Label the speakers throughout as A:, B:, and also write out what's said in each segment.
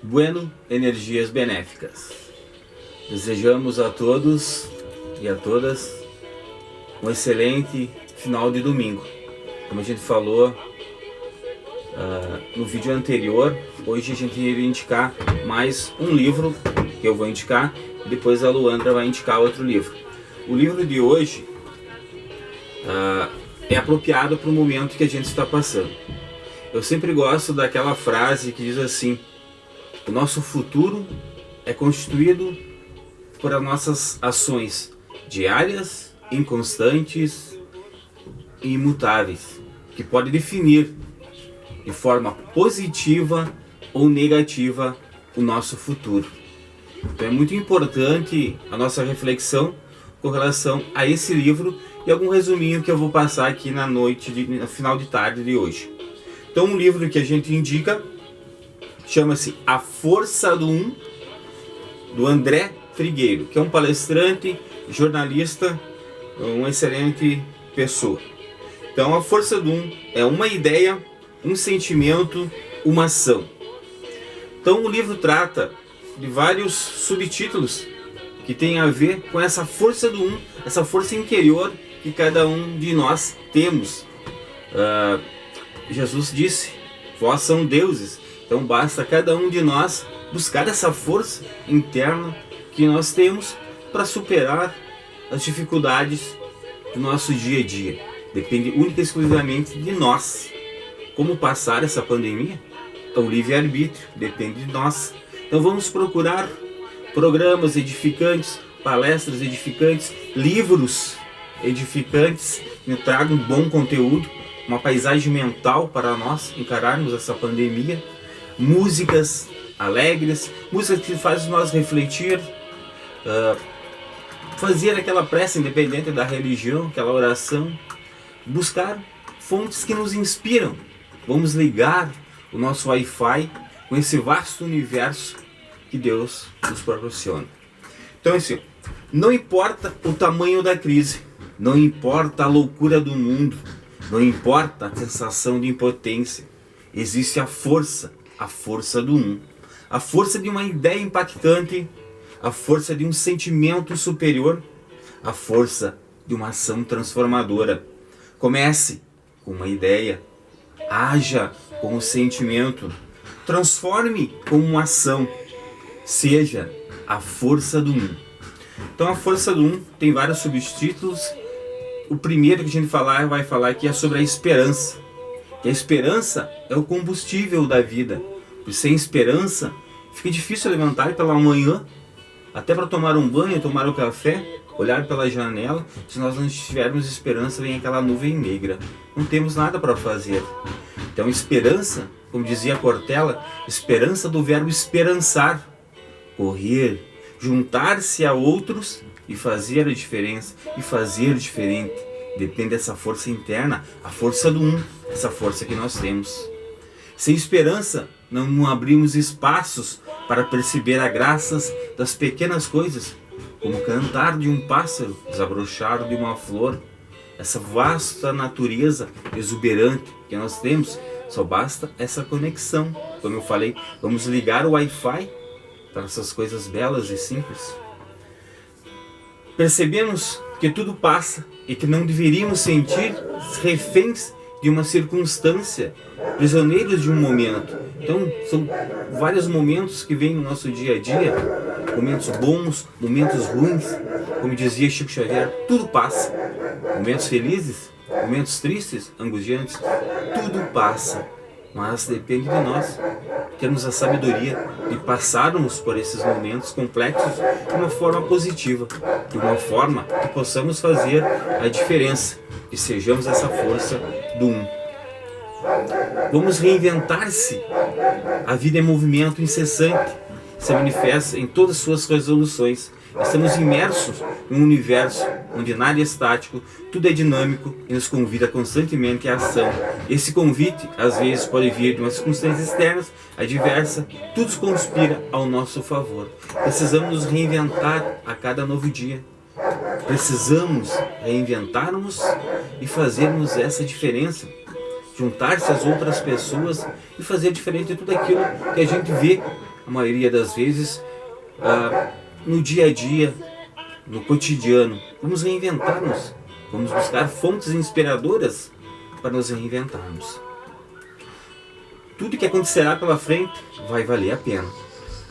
A: Bueno, energias benéficas. Desejamos a todos e a todas um excelente final de domingo. Como a gente falou no vídeo anterior, hoje a gente iria indicar mais um livro que eu vou indicar, e depois a Luandra vai indicar outro livro. O livro de hoje é apropriado para o momento que a gente está passando. Eu sempre gosto daquela frase que diz assim: o nosso futuro é constituído por as nossas ações diárias, inconstantes e imutáveis, que pode definir de forma positiva ou negativa o nosso futuro. Então é muito importante a nossa reflexão com relação a esse livro e algum resuminho que eu vou passar aqui no final de tarde de hoje. Então um livro que a gente indica chama-se A Força do Um, do André Trigueiro, que é um palestrante, jornalista, uma excelente pessoa. Então a força do Um é uma ideia, um sentimento, uma ação. Então o livro trata de vários subtítulos que tem a ver com essa força do Um, essa força interior que cada um de nós temos. Jesus disse: vós são deuses. Então basta cada um de nós buscar essa força interna que nós temos para superar as dificuldades do nosso dia a dia. Depende única e exclusivamente de nós. Como passar essa pandemia? Então o livre-arbítrio depende de nós. Então vamos procurar programas edificantes, palestras edificantes, livros edificantes que tragam um bom conteúdo, uma paisagem mental para nós encararmos essa pandemia, músicas alegres, músicas que fazem nós refletir, fazer aquela prece independente da religião, aquela oração, buscar fontes que nos inspiram. Vamos ligar o nosso Wi-Fi com esse vasto universo que Deus nos proporciona. Então assim, não importa o tamanho da crise, não importa a loucura do mundo, não importa a sensação de impotência, existe a força do Um, a força de uma ideia impactante, a força de um sentimento superior, a força de uma ação transformadora. Comece com uma ideia, haja com um sentimento, transforme com uma ação, seja a força do Um. Então a força do Um tem vários subtítulos. O primeiro que a gente vai falar aqui é sobre a esperança. E a esperança é o combustível da vida. E sem esperança fica difícil levantar pela manhã, até para tomar um banho, tomar um café, olhar pela janela. Se nós não tivermos esperança, vem aquela nuvem negra. Não temos nada para fazer. Então esperança, como dizia Cortella, esperança do verbo esperançar, correr, juntar-se a outros e fazer a diferença, e fazer diferente. Depende dessa força interna, a força do Um, essa força que nós temos. Sem esperança, não abrimos espaços para perceber as graças das pequenas coisas, como o cantar de um pássaro, desabrochar de uma flor, essa vasta natureza exuberante que nós temos. Só basta essa conexão. Como eu falei, vamos ligar o Wi-Fi para essas coisas belas e simples. Percebemos que tudo passa e que não deveríamos sentir reféns de uma circunstância, prisioneiros de um momento. Então são vários momentos que vêm no nosso dia a dia, momentos bons, momentos ruins. Como dizia Chico Xavier, tudo passa. Momentos felizes, momentos tristes, angustiantes, tudo passa. Mas depende de nós termos a sabedoria de passarmos por esses momentos complexos de uma forma positiva, de uma forma que possamos fazer a diferença, que sejamos essa força do Um. Vamos reinventar-se. A vida é movimento incessante, se manifesta em todas as suas resoluções. Estamos imersos em um universo onde nada é estático, tudo é dinâmico e nos convida constantemente à ação. Esse convite, às vezes, pode vir de uma circunstância externa, adversa, tudo conspira ao nosso favor. Precisamos nos reinventar a cada novo dia. Precisamos reinventar-nos e fazermos essa diferença. Juntar-se às outras pessoas e fazer diferente de tudo aquilo que a gente vê a maioria das vezes, no dia a dia, no cotidiano. Vamos reinventar-nos, vamos buscar fontes inspiradoras para nos reinventarmos. Tudo que acontecerá pela frente vai valer a pena.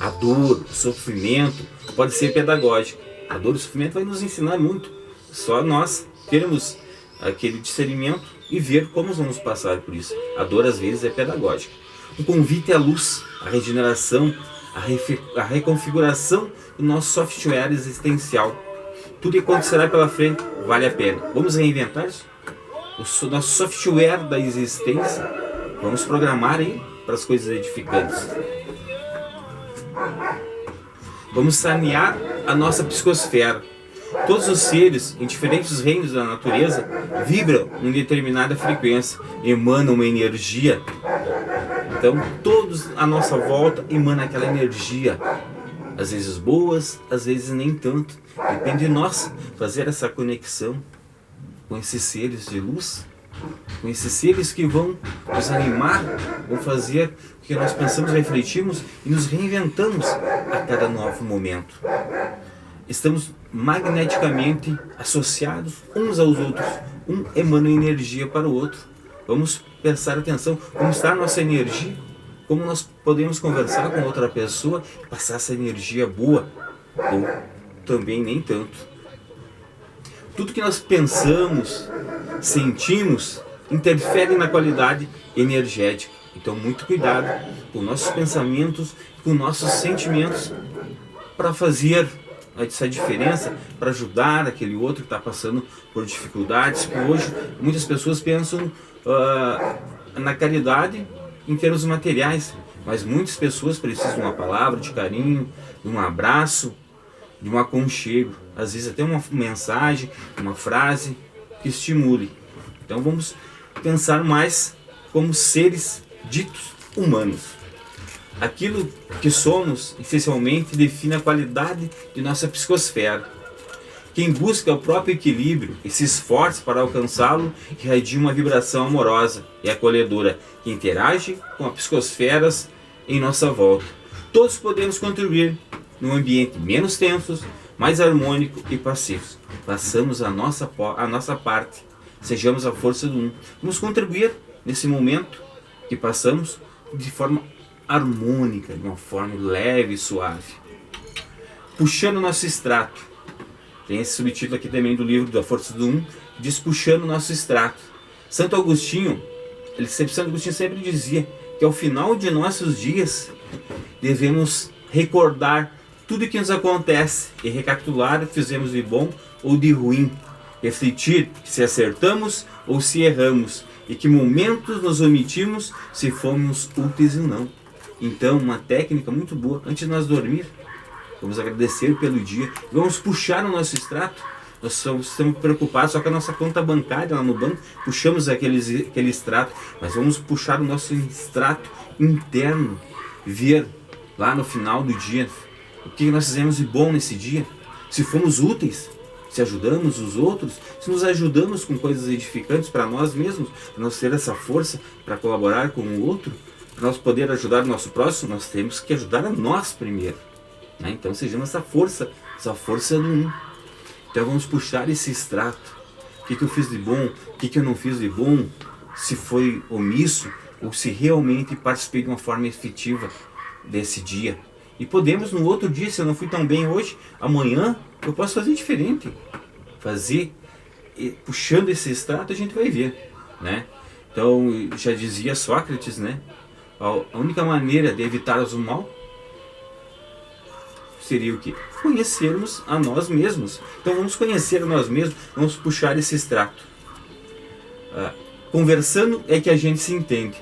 A: A dor, o sofrimento pode ser pedagógico. A dor e o sofrimento vai nos ensinar muito. Só nós termos aquele discernimento e ver como vamos passar por isso. A dor às vezes é pedagógica. Um convite à luz, à regeneração, à reconfiguração do nosso software existencial. Tudo que acontecerá pela frente vale a pena. Vamos reinventar isso? O nosso software da existência, vamos programar ele para as coisas edificantes. Vamos sanear a nossa psicosfera. Todos os seres em diferentes reinos da natureza vibram em determinada frequência, emanam uma energia. Então, todos à nossa volta emanam aquela energia. Às vezes boas, às vezes nem tanto. Depende de nós fazer essa conexão com esses seres de luz, com esses seres que vão nos animar, vão fazer o que nós pensamos, refletimos e nos reinventamos a cada novo momento. Estamos magneticamente associados uns aos outros, um emana energia para o outro. Vamos prestar atenção como está a nossa energia, como nós podemos conversar com outra pessoa e passar essa energia boa, ou também nem tanto. Tudo que nós pensamos, sentimos, interfere na qualidade energética. Então, muito cuidado com nossos pensamentos, com nossos sentimentos, para fazer essa diferença, para ajudar aquele outro que está passando por dificuldades. Que hoje muitas pessoas pensam na caridade em termos materiais, mas muitas pessoas precisam de uma palavra de carinho, de um abraço, de um aconchego, às vezes até uma mensagem, uma frase que estimule. Então vamos pensar mais como seres ditos humanos. Aquilo que somos, essencialmente, define a qualidade de nossa psicosfera. Quem busca o próprio equilíbrio e se esforça para alcançá-lo, irradia uma vibração amorosa e acolhedora que interage com as psicosferas em nossa volta. Todos podemos contribuir num ambiente menos tenso, mais harmônico e pacífico. Façamos a nossa parte, sejamos a força do um. Vamos contribuir nesse momento que passamos de forma harmônica, de uma forma leve e suave. Puxando o nosso extrato. Tem esse subtítulo aqui também do livro da Força do Um, que diz puxando o nosso extrato. Santo Agostinho sempre dizia que ao final de nossos dias devemos recordar tudo o que nos acontece e recapitular o que fizemos de bom ou de ruim. Refletir se acertamos ou se erramos e que momentos nos omitimos, se fomos úteis ou não. Então, uma técnica muito boa antes de nós dormir. Vamos agradecer pelo dia. Vamos puxar o nosso extrato. Nós estamos preocupados só com a nossa conta bancária lá no banco. Puxamos aquele extrato. Mas vamos puxar o nosso extrato interno. Ver lá no final do dia o que nós fizemos de bom nesse dia. Se fomos úteis. Se ajudamos os outros. Se nos ajudamos com coisas edificantes para nós mesmos. Para nós ter essa força para colaborar com o outro. Para nós poder ajudar o nosso próximo. Nós temos que ajudar a nós primeiro. Então sejamos essa força do um. Então vamos puxar esse extrato. O que eu fiz de bom, o que eu não fiz de bom, se foi omisso ou se realmente participei de uma forma efetiva desse dia. E podemos no outro dia, se eu não fui tão bem hoje, amanhã eu posso fazer diferente. Puxando esse extrato a gente vai ver, né? Então já dizia Sócrates, né? A única maneira de evitarmos o mal seria o quê? Conhecermos a nós mesmos. Então vamos conhecer a nós mesmos, vamos puxar esse extrato. Conversando é que a gente se entende.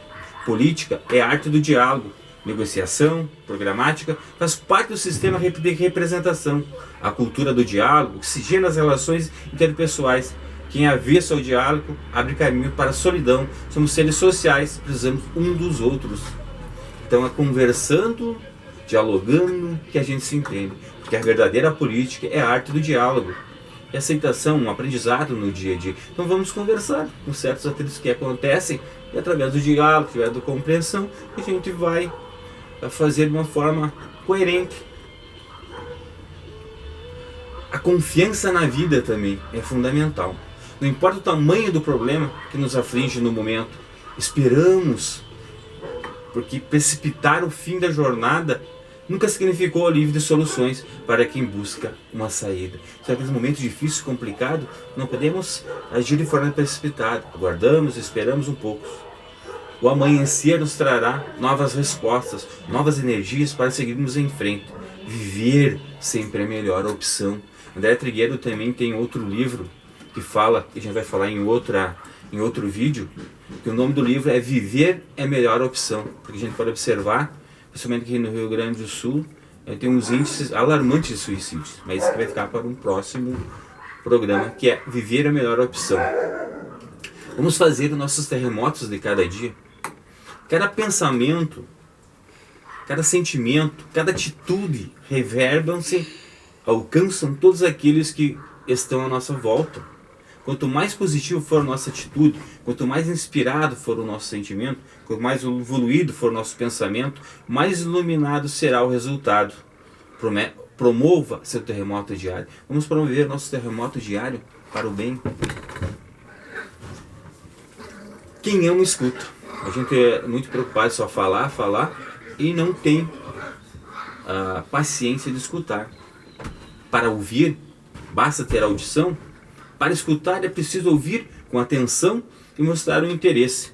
A: Política é a arte do diálogo. Negociação, programática, faz parte do sistema de representação. A cultura do diálogo oxigena as relações interpessoais. Quem é avesso ao diálogo abre caminho para a solidão. Somos seres sociais, precisamos um dos outros. Então é conversando, dialogando que a gente se entende. Porque a verdadeira política é a arte do diálogo. É aceitação, um aprendizado no dia a dia. Então vamos conversar com certos atritos que acontecem e através do diálogo, através da compreensão, a gente vai a fazer de uma forma coerente. A confiança na vida também é fundamental. Não importa o tamanho do problema que nos aflige no momento, esperamos, porque precipitar o fim da jornada nunca significou alívio de soluções para quem busca uma saída. Só que nos momentos difíceis e complicados, não podemos agir de forma precipitada. Aguardamos, esperamos um pouco. O amanhecer nos trará novas respostas, novas energias para seguirmos em frente. Viver sempre é a melhor opção. André Trigueiro também tem outro livro que fala, que a gente vai falar em outro vídeo, que o nome do livro é Viver é a Melhor Opção. Porque a gente pode observar, principalmente aqui no Rio Grande do Sul, tem uns índices alarmantes de suicídios, mas isso vai ficar para um próximo programa, que é Viver a Melhor Opção. Vamos fazer os nossos terremotos de cada dia. Cada pensamento, cada sentimento, cada atitude reverberam-se, alcançam todos aqueles que estão à nossa volta. Quanto mais positivo for a nossa atitude, quanto mais inspirado for o nosso sentimento, quanto mais evoluído for o nosso pensamento, mais iluminado será o resultado. Promova seu terremoto diário. Vamos promover nosso terremoto diário para o bem. Quem ama, escuta. A gente é muito preocupado em só falar e não tem a paciência de escutar. Para ouvir, basta ter audição. Para escutar é preciso ouvir com atenção e mostrar o interesse.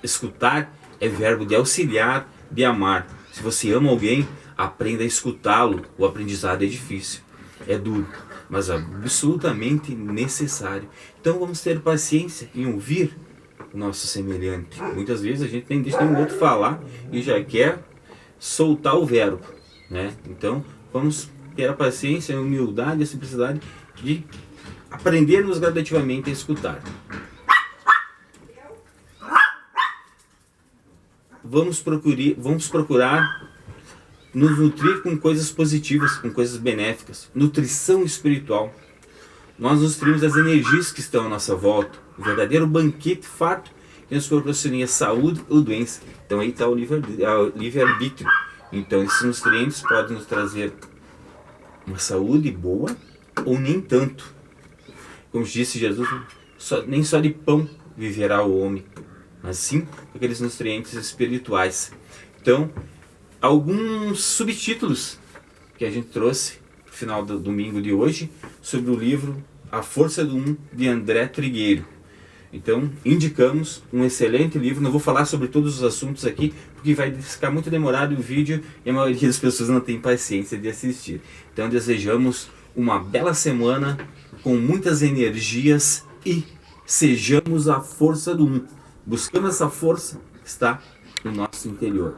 A: Escutar é verbo de auxiliar, de amar. Se você ama alguém, aprenda a escutá-lo. O aprendizado é difícil, é duro, mas absolutamente necessário. Então vamos ter paciência em ouvir o nosso semelhante. Muitas vezes a gente nem deixa nenhum outro falar e já quer soltar o verbo, né? Então vamos ter a paciência, a humildade, a simplicidade de aprendermos gradativamente a escutar. Vamos procurar nos nutrir com coisas positivas, com coisas benéficas. Nutrição espiritual. Nós nos nutrimos das energias que estão à nossa volta. O verdadeiro banquete farto que nos proporciona saúde ou doença. Então aí está o livre-arbítrio. Então esses nutrientes podem nos trazer uma saúde boa ou nem tanto. Como disse Jesus, nem só de pão viverá o homem, mas sim com aqueles nutrientes espirituais. Então, alguns subtítulos que a gente trouxe no final do domingo de hoje sobre o livro A Força do Um, de André Trigueiro. Então, indicamos um excelente livro. Não vou falar sobre todos os assuntos aqui, porque vai ficar muito demorado o vídeo e a maioria das pessoas não tem paciência de assistir. Então, desejamos uma bela semana com muitas energias e sejamos a força do um. Buscando essa força que está no nosso interior.